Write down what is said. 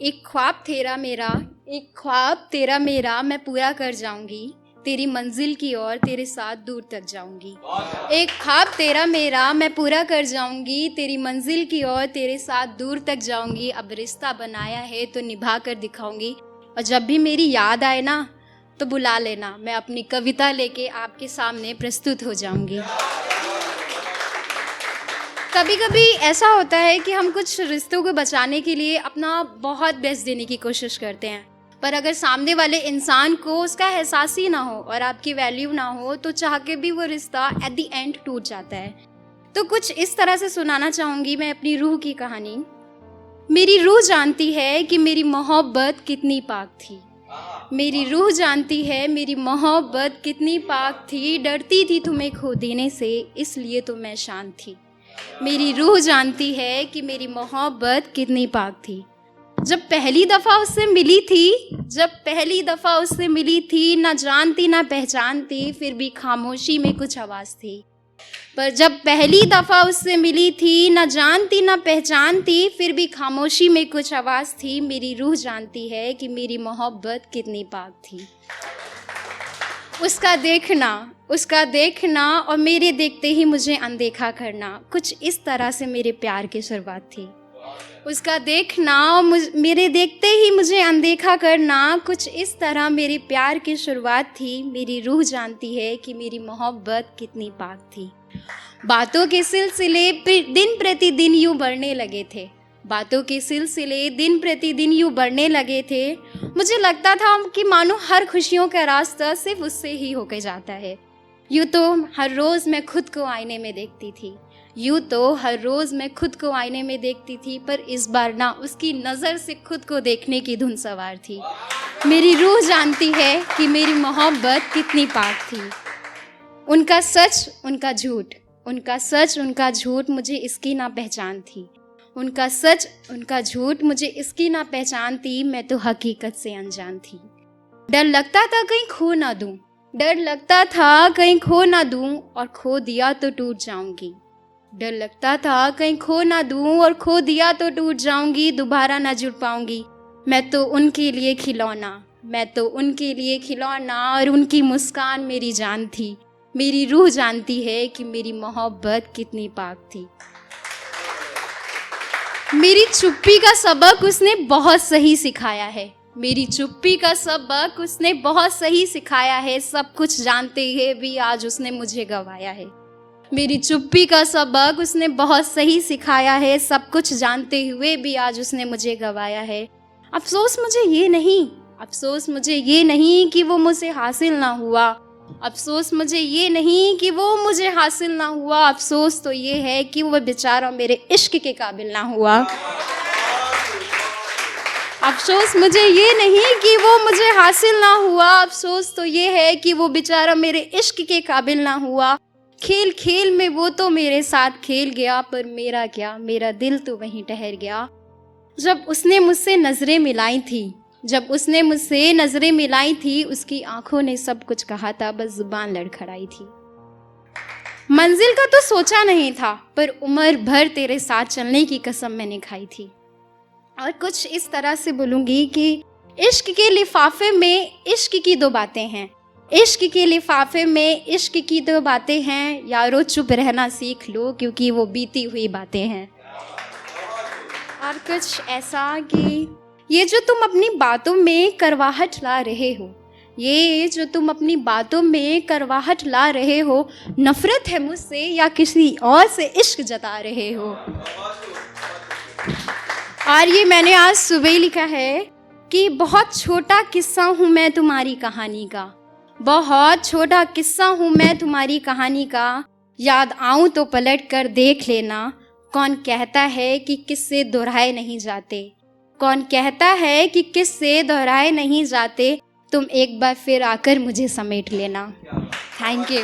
एक ख्वाब तेरा मेरा मैं पूरा कर जाऊंगी, तेरी मंजिल की ओर तेरे साथ दूर तक जाऊंगी। एक ख्वाब तेरा मेरा मैं पूरा कर जाऊंगी, तेरी मंजिल की ओर तेरे साथ दूर तक जाऊंगी। अब रिश्ता बनाया है तो निभा कर दिखाऊंगी, और जब भी मेरी याद आए ना तो बुला लेना, मैं अपनी कविता लेके आपके सामने प्रस्तुत हो जाऊंगी। कभी कभी ऐसा होता है कि हम कुछ रिश्तों को बचाने के लिए अपना बहुत बेस्ट देने की कोशिश करते हैं, पर अगर सामने वाले इंसान को उसका एहसास ही ना हो और आपकी वैल्यू ना हो तो चाह के भी वो रिश्ता एट द एंड टूट जाता है। तो कुछ इस तरह से सुनाना चाहूँगी मैं अपनी रूह की कहानी। मेरी रूह जानती है कि मेरी मोहब्बत कितनी पाक थी, मेरी रूह जानती है मेरी मोहब्बत कितनी पाक थी। डरती थी तुम्हें खो देने से, इसलिए तो मैं शांत थी। मेरी रूह जानती है कि मेरी मोहब्बत कितनी पाक थी। जब पहली दफ़ा उससे मिली थी, ना जानती ना पहचानती, फिर भी खामोशी में कुछ आवाज़ थी। पर जब पहली दफ़ा उससे मिली थी, ना जानती ना पहचानती, फिर भी खामोशी में कुछ आवाज़ थी। मेरी रूह जानती है कि मेरी मोहब्बत कितनी पाक थी। उसका देखना और मेरे देखते ही मुझे अनदेखा करना, कुछ इस तरह से मेरे प्यार की शुरुआत थी। उसका देखना और मेरे देखते ही मुझे अनदेखा करना, कुछ इस तरह मेरे प्यार की शुरुआत थी। मेरी रूह जानती है कि मेरी मोहब्बत कितनी पाक थी। बातों के सिलसिले दिन प्रतिदिन यूं बढ़ने लगे थे, मुझे लगता था कि मानो हर खुशियों का रास्ता सिर्फ उससे ही होके जाता है। यूँ तो हर रोज़ मैं खुद को आईने में देखती थी, पर इस बार ना उसकी नज़र से खुद को देखने की धुन सवार थी। मेरी रूह जानती है कि मेरी मोहब्बत कितनी पाक थी। उनका सच उनका झूठ मुझे इसकी ना पहचान थी। मैं तो हकीकत से अनजान थी। डर लगता था कहीं खो ना दूं और खो दिया तो टूट जाऊंगी। दोबारा ना जुड़ पाऊंगी। मैं तो उनके लिए खिलौना और उनकी मुस्कान मेरी जान थी। मेरी रूह जानती है कि मेरी मोहब्बत कितनी पाक थी। मेरी चुप्पी का सबक उसने बहुत सही सिखाया है। सब कुछ जानते हुए भी आज उसने मुझे गवाया है। अफसोस मुझे ये नहीं कि वो मुझे हासिल ना हुआ। अफसोस तो ये है कि वो बेचारा मेरे इश्क के काबिल ना हुआ। अफसोस तो ये है कि वो बेचारा मेरे इश्क के काबिल ना हुआ। खेल खेल में वो तो मेरे साथ खेल गया, पर मेरा क्या, मेरा दिल तो वहीं ठहर गया। जब उसने मुझसे नजरें मिलाई थी, उसकी आंखों ने सब कुछ कहा था, बस जुबान लड़खड़ाई थी। मंजिल का तो सोचा नहीं था, पर उम्र भर तेरे साथ चलने की कसम मैंने खाई थी। और कुछ इस तरह से बोलूँगी कि इश्क के लिफाफे में इश्क की दो बातें हैं। यारो चुप रहना सीख लो, क्योंकि वो बीती हुई बातें हैं। और कुछ ऐसा कि ये जो तुम अपनी बातों में करवाहट ला रहे हो, नफरत है मुझसे या किसी और से इश्क जता रहे हो। और ये मैंने आज सुबह ही लिखा है कि बहुत छोटा किस्सा हूँ मैं तुम्हारी कहानी का, याद आऊँ तो पलट कर देख लेना। कौन कहता है कि किस्से दोहराए नहीं जाते, तुम एक बार फिर आकर मुझे समेट लेना। Thank you.